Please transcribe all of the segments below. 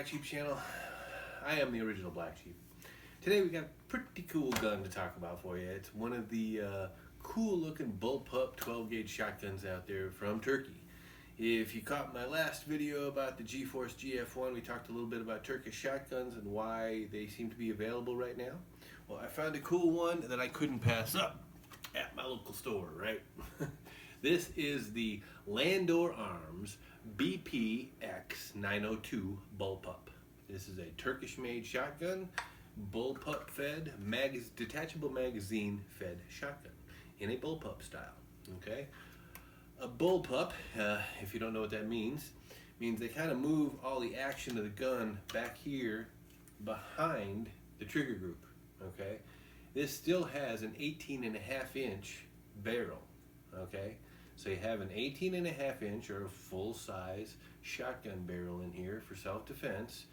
Blacksheep channel. I am the original Blacksheep. Today we got a pretty cool gun to talk about for you. It's one of the cool looking Bullpup 12 gauge shotguns out there from Turkey. If you caught my last video about the G-Force GF1, we talked a little bit about Turkish shotguns and why they seem to be available right now. Well, I found a cool one that I couldn't pass up at my local store, right? This is the Landor Arms BPX 902 Bullpup. This is a Turkish-made shotgun, bullpup fed, detachable magazine fed shotgun in a bullpup style. Okay, a bullpup, if you don't know what that means they kind of move all the action of the gun back here behind the trigger group. Okay, this still has an 18.5-inch barrel. Okay, so you have an 18.5-inch or a full-size shotgun barrel in here for self-defense,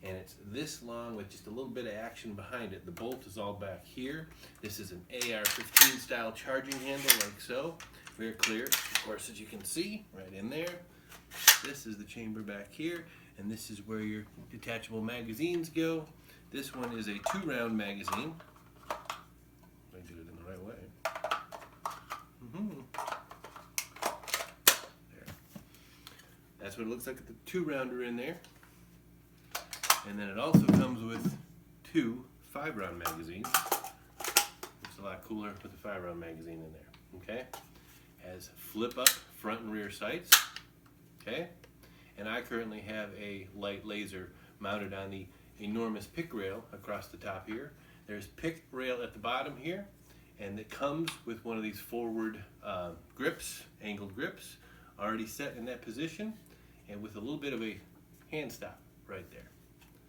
and it's this long with just a little bit of action behind it. The bolt is all back here. This is an AR-15 style charging handle, like so. Very clear, of course, as you can see, right in there. This is the chamber back here, and this is where your detachable magazines go. This one is a 2-round magazine. I did it in the right way. There. That's what it looks like with the 2-rounder in there. And then it also comes with 2 5-round magazines. Looks a lot cooler with the 5-round magazine in there. Okay, has flip-up front and rear sights. Okay, and I currently have a light laser mounted on the enormous pick rail across the top here. There's pick rail at the bottom here, and it comes with one of these forward grips, angled grips, already set in that position, and with a little bit of a hand stop right there.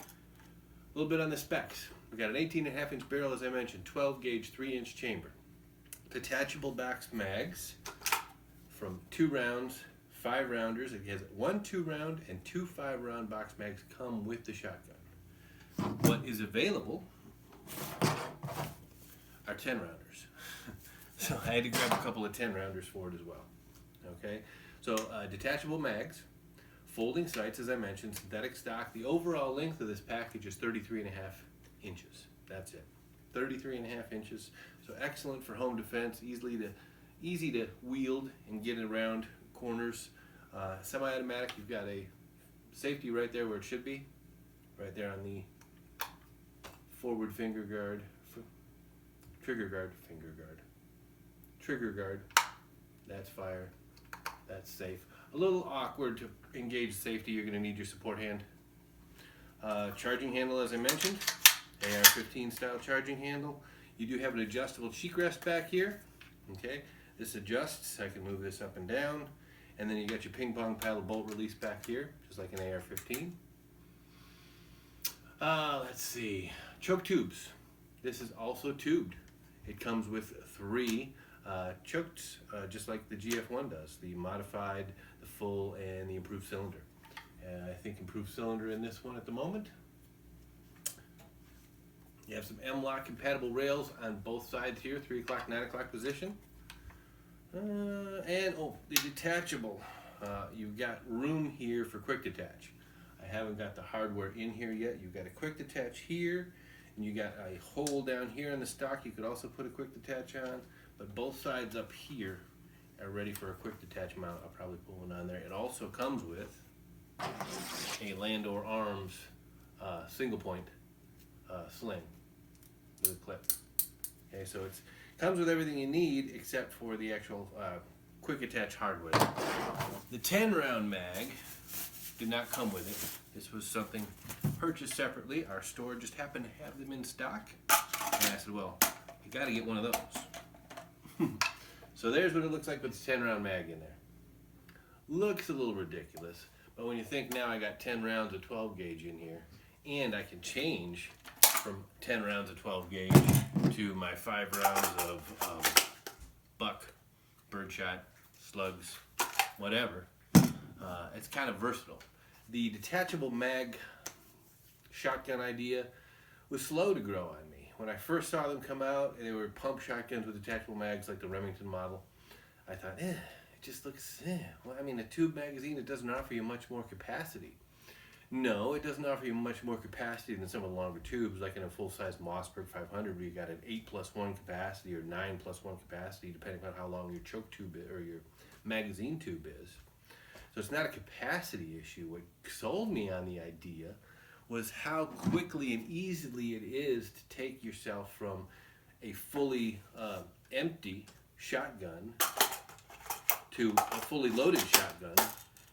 A little bit on the specs. We got an 18.5-inch barrel, as I mentioned, 12 gauge, 3-inch chamber. Detachable box mags from 2 rounds, 5 rounders. It has 1 2-round and 2 5-round box mags come with the shotgun. What is available are 10 rounders. So I had to grab a couple of 10 rounders for it as well. Okay, so detachable mags, folding sights, as I mentioned, synthetic stock. The overall length of this package is 33.5 inches. That's it, 33.5 inches. So excellent for home defense, easy to wield and get around corners. Semi-automatic, you've got a safety right there where it should be, right there on the forward finger guard, trigger guard, finger guard, trigger guard. That's fire, that's safe. A little awkward to engage safety, you're going to need your support hand. Charging handle, as I mentioned, AR-15 style charging handle. You do have an adjustable cheek rest back here. Okay, this adjusts. I can move this up and down, and then you got your ping pong paddle bolt release back here, just like an AR-15. Let's see, choke tubes. This is also tubed. It comes with 3 chokes, just like the GF1 does, the modified, the full, and the improved cylinder. I think improved cylinder in this one at the moment. You have some M-LOK compatible rails on both sides here, 3 o'clock, 9 o'clock position. And the detachable. You've got room here for quick detach. I haven't got the hardware in here yet. You've got a quick detach here, and you got a hole down here in the stock. You could also put a quick detach on, but both sides up here are ready for a quick detach mount. I'll probably put one on there. It also comes with a Landor Arms single point sling with a clip. Okay, so it comes with everything you need except for the actual quick attach hardware. The 10-round mag did not come with it. This was something purchased separately. Our store just happened to have them in stock, and I said, well, you got to get one of those. So there's what it looks like with the 10-round mag in there. Looks a little ridiculous, but when you think now I got 10 rounds of 12 gauge in here, and I can change from 10 rounds of 12 gauge to my 5 rounds of buck, birdshot, slugs, whatever. It's kind of versatile. The detachable mag shotgun idea was slow to grow on me. When I first saw them come out, and they were pump shotguns with detachable mags like the Remington model, I thought, it just looks, well, I mean, a tube magazine, it doesn't offer you much more capacity. No, it doesn't offer you much more capacity than some of the longer tubes, like in a full-size Mossberg 500, where you got an 8+1 capacity or 9+1 capacity, depending on how long your choke tube or your magazine tube is. So it's not a capacity issue. What sold me on the idea was how quickly and easily it is to take yourself from a fully empty shotgun to a fully loaded shotgun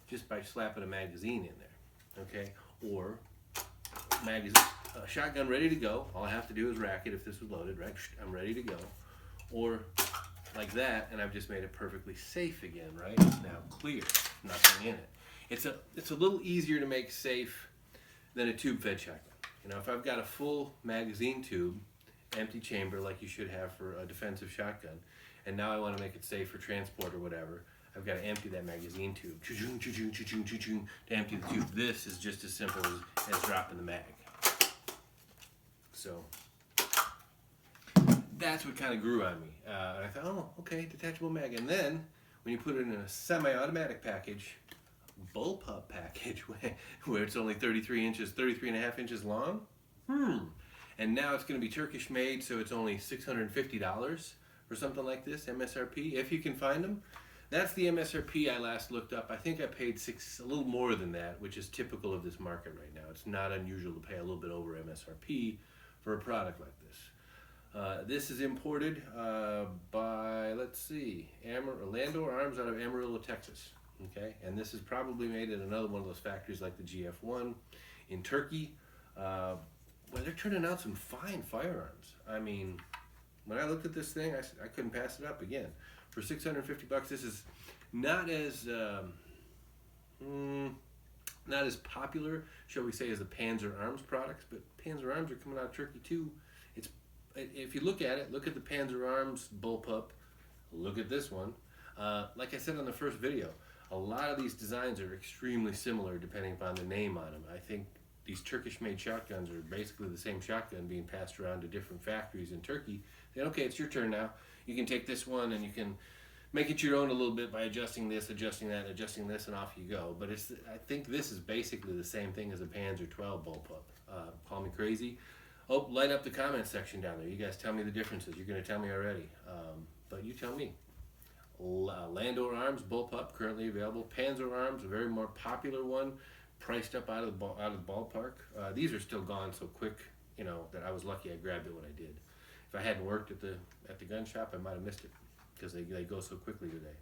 just by slapping a magazine in there, okay? Or shotgun ready to go. All I have to do is rack it if this was loaded, right? I'm ready to go. Or like that, and I've just made it perfectly safe again, right? It's now clear, nothing in it. It's a little easier to make safe than a tube-fed shotgun. You know, if I've got a full magazine tube, empty chamber like you should have for a defensive shotgun, and now I want to make it safe for transport or whatever, I've got to empty that magazine tube, cha-chung, cha-chung, cha-chung, cha-chung, to empty the tube. This is just as simple as dropping the mag. So that's what kind of grew on me. And I thought, oh, okay, detachable mag. And then when you put it in a semi-automatic package, Bullpup package, where it's only 33 and a half inches long, and now it's going to be Turkish made, so it's only $650 or something like this, MSRP, if you can find them. That's the MSRP I last looked up. I think I paid a little more than that, which is typical of this market right now. It's not unusual to pay a little bit over MSRP for a product like this. This is imported by, let's see, Landor Arms out of Amarillo, Texas. Okay, and this is probably made in another one of those factories like the GF1 in Turkey. Well, they're turning out some fine firearms. I mean, when I looked at this thing, I couldn't pass it up again. For $650, this is not as popular, shall we say, as the Panzer Arms products, but Panzer Arms are coming out of Turkey too. If you look at it, look at the Panzer Arms Bullpup, look at this one. Like I said on the first video, a lot of these designs are extremely similar depending upon the name on them. I think these Turkish-made shotguns are basically the same shotgun being passed around to different factories in Turkey. Saying, okay, it's your turn now. You can take this one and you can make it your own a little bit by adjusting this, adjusting that, adjusting this, and off you go. But I think this is basically the same thing as a Panzer 12 Bullpup. Call me crazy. Oh, light up the comment section down there. You guys tell me the differences. You're going to tell me already. But you tell me. Landor Arms Bullpup, currently available. Panzer Arms, a very more popular one, priced up out of the ballpark. These are still gone so quick, you know, that I was lucky I grabbed it when I did. If I hadn't worked at the gun shop, I might have missed it because they go so quickly today.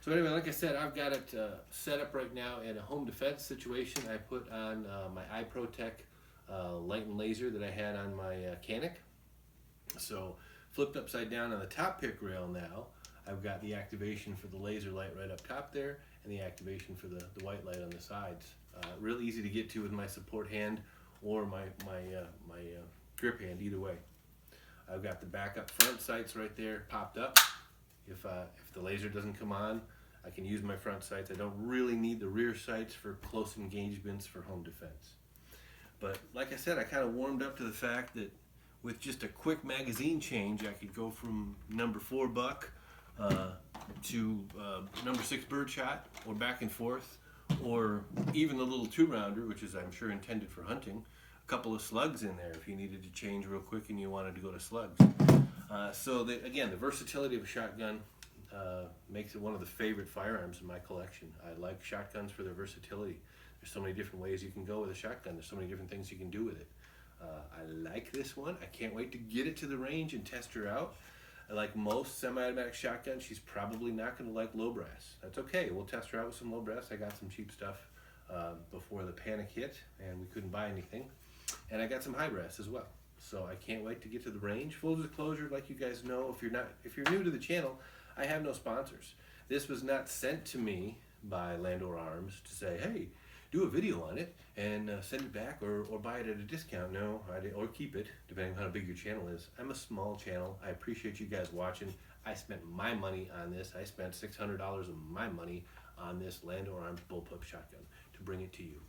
So anyway, like I said, I've got it set up right now in a home defense situation. I put on my iProtec light and laser that I had on my Canic. So flipped upside down on the top pick rail now, I've got the activation for the laser light right up top there and the activation for the white light on the sides. Real easy to get to with my support hand or my grip hand, either way. I've got the backup front sights right there popped up. If the laser doesn't come on, I can use my front sights. I don't really need the rear sights for close engagements for home defense. But like I said, I kind of warmed up to the fact that with just a quick magazine change, I could go from number 4 buck to number 6 birdshot, or back and forth, or even the little 2-rounder, which is I'm sure intended for hunting. A couple of slugs in there if you needed to change real quick and you wanted to go to slugs. So again, the versatility of a shotgun makes it one of the favorite firearms in my collection. I like shotguns for their versatility. There's so many different ways you can go with a shotgun. There's so many different things you can do with it. I like this one. I can't wait to get it to the range and test her out. Like most semi-automatic shotguns, she's probably not going to like low brass. That's okay. We'll test her out with some low brass. I got some cheap stuff before the panic hit and we couldn't buy anything. And I got some high brass as well. So I can't wait to get to the range. Full disclosure, like you guys know, if you're new to the channel, I have no sponsors. This was not sent to me by Landor Arms to say, hey, do a video on it and send it back or buy it at a discount. No, or keep it, depending on how big your channel is. I'm a small channel. I appreciate you guys watching. I spent my money on this. I spent $600 of my money on this Landor Arms Bullpup shotgun to bring it to you.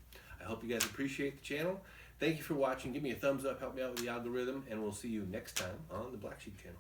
I hope you guys appreciate the channel. Thank you for watching. Give me a thumbs up, help me out with the algorithm, and we'll see you next time on the Blacksheep channel.